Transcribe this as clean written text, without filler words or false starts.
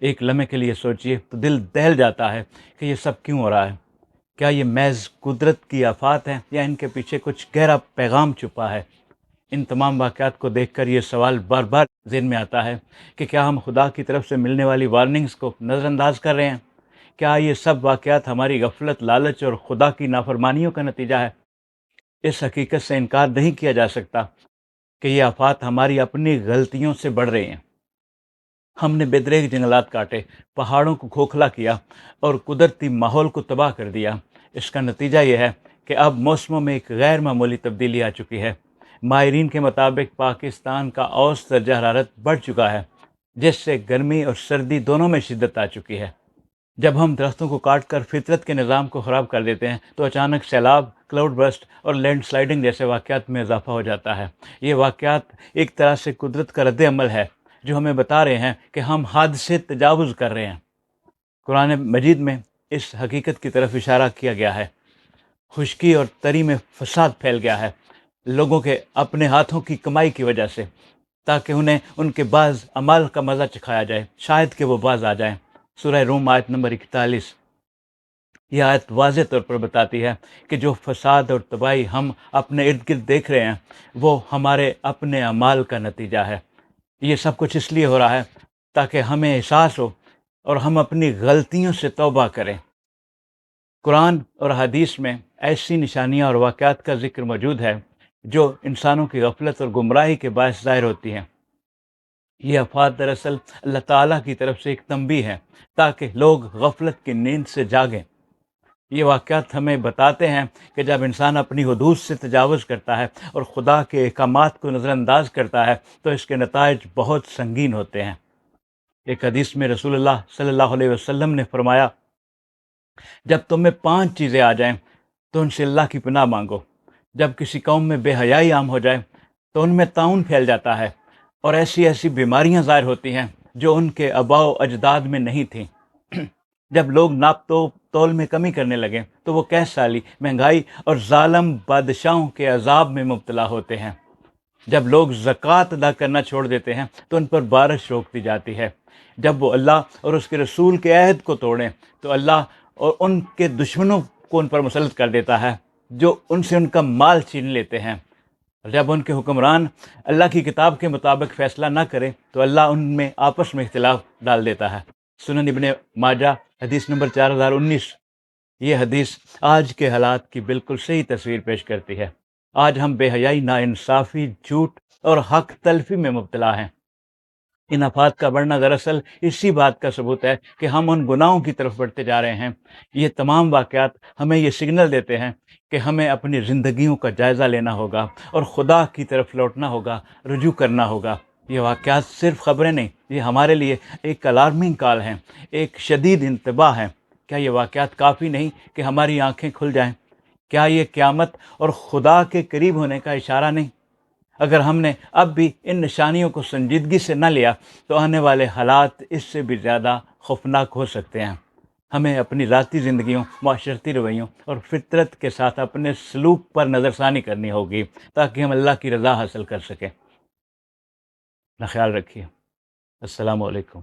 ایک لمحے کے لیے سوچئے تو دل دہل جاتا ہے کہ یہ سب کیوں ہو رہا ہے۔ کیا یہ محض قدرت کی آفات ہیں یا ان کے پیچھے کچھ گہرا پیغام چھپا ہے؟ ان تمام واقعات کو دیکھ کر یہ سوال بار بار ذہن میں آتا ہے کہ کیا ہم خدا کی طرف سے ملنے والی وارننگز کو نظر انداز کر رہے ہیں؟ کیا یہ سب واقعات ہماری غفلت، لالچ اور خدا کی نافرمانیوں کا نتیجہ ہے؟ اس حقیقت سے انکار نہیں کیا جا سکتا کہ یہ آفات ہماری اپنی غلطیوں سے بڑھ رہی ہیں۔ ہم نے بے دریغ جنگلات کاٹے، پہاڑوں کو کھوکھلا کیا اور قدرتی ماحول کو تباہ کر دیا۔ اس کا نتیجہ یہ ہے کہ اب موسموں میں ایک غیر معمولی تبدیلی آ چکی ہے۔ ماہرین کے مطابق پاکستان کا اوسط درجہ حرارت بڑھ چکا ہے، جس سے گرمی اور سردی دونوں میں شدت آ چکی ہے۔ جب ہم درختوں کو کاٹ کر فطرت کے نظام کو خراب کر دیتے ہیں تو اچانک سیلاب، کلاؤڈ برسٹ اور لینڈ سلائڈنگ جیسے واقعات میں اضافہ ہو جاتا ہے۔ یہ واقعات ایک طرح سے قدرت کا رد عمل ہے جو ہمیں بتا رہے ہیں کہ ہم حد سے تجاوز کر رہے ہیں۔ قرآن مجید میں اس حقیقت کی طرف اشارہ کیا گیا ہے۔ خشکی اور تری میں فساد پھیل گیا ہے، لوگوں کے اپنے ہاتھوں کی کمائی کی وجہ سے، تاکہ انہیں ان کے بعض اعمال کا مزہ چکھایا جائے، شاید کہ وہ باز آ جائیں۔ سورہ روم آیت نمبر 41۔ یہ آیت واضح طور پر بتاتی ہے کہ جو فساد اور تباہی ہم اپنے ارد گرد دیکھ رہے ہیں وہ ہمارے اپنے اعمال کا نتیجہ ہے۔ یہ سب کچھ اس لیے ہو رہا ہے تاکہ ہمیں احساس ہو اور ہم اپنی غلطیوں سے توبہ کریں۔ قرآن اور حدیث میں ایسی نشانیاں اور واقعات کا ذکر موجود ہے جو انسانوں کی غفلت اور گمراہی کے باعث ظاہر ہوتی ہیں۔ یہ آفات دراصل اللہ تعالیٰ کی طرف سے ایک تنبیہ ہے تاکہ لوگ غفلت کی نیند سے جاگیں۔ یہ واقعات ہمیں بتاتے ہیں کہ جب انسان اپنی حدود سے تجاوز کرتا ہے اور خدا کے احکامات کو نظر انداز کرتا ہے تو اس کے نتائج بہت سنگین ہوتے ہیں۔ ایک حدیث میں رسول اللہ صلی اللہ علیہ وسلم نے فرمایا، جب تم میں 5 چیزیں آ جائیں تو ان سے اللہ کی پناہ مانگو۔ جب کسی قوم میں بے حیائی عام ہو جائے تو ان میں طاعون پھیل جاتا ہے اور ایسی بیماریاں ظاہر ہوتی ہیں جو ان کے آباء و اجداد میں نہیں تھیں۔ جب لوگ ناپ تول میں کمی کرنے لگیں تو وہ قحط سالی، مہنگائی اور ظالم بادشاہوں کے عذاب میں مبتلا ہوتے ہیں۔ جب لوگ زکوٰۃ ادا کرنا چھوڑ دیتے ہیں تو ان پر بارش روک دی جاتی ہے۔ جب وہ اللہ اور اس کے رسول کے عہد کو توڑیں تو اللہ اور ان کے دشمنوں کو ان پر مسلط کر دیتا ہے جو ان سے ان کا مال چھین لیتے ہیں۔ اور جب ان کے حکمران اللہ کی کتاب کے مطابق فیصلہ نہ کرے تو اللہ ان میں آپس میں اختلاف ڈال دیتا ہے۔ سنن ابن ماجہ حدیث نمبر 4019۔ یہ حدیث آج کے حالات کی بالکل صحیح تصویر پیش کرتی ہے۔ آج ہم بے حیائی، ناانصافی، جھوٹ اور حق تلفی میں مبتلا ہیں۔ ان آفات کا بڑھنا دراصل اسی بات کا ثبوت ہے کہ ہم ان گناہوں کی طرف بڑھتے جا رہے ہیں۔ یہ تمام واقعات ہمیں یہ سگنل دیتے ہیں کہ ہمیں اپنی زندگیوں کا جائزہ لینا ہوگا اور خدا کی طرف لوٹنا ہوگا، رجوع کرنا ہوگا۔ یہ واقعات صرف خبریں نہیں، یہ ہمارے لیے ایک الارمنگ کال ہیں، ایک شدید انتباہ ہے۔ کیا یہ واقعات کافی نہیں کہ ہماری آنکھیں کھل جائیں؟ کیا یہ قیامت اور خدا کے قریب ہونے کا اشارہ نہیں؟ اگر ہم نے اب بھی ان نشانیوں کو سنجیدگی سے نہ لیا تو آنے والے حالات اس سے بھی زیادہ خوفناک ہو سکتے ہیں۔ ہمیں اپنی ذاتی زندگیوں، معاشرتی رویوں اور فطرت کے ساتھ اپنے سلوک پر نظر ثانی کرنی ہوگی تاکہ ہم اللہ کی رضا حاصل کر سکیں۔ اپنا خیال رکھیے۔ السلام علیکم۔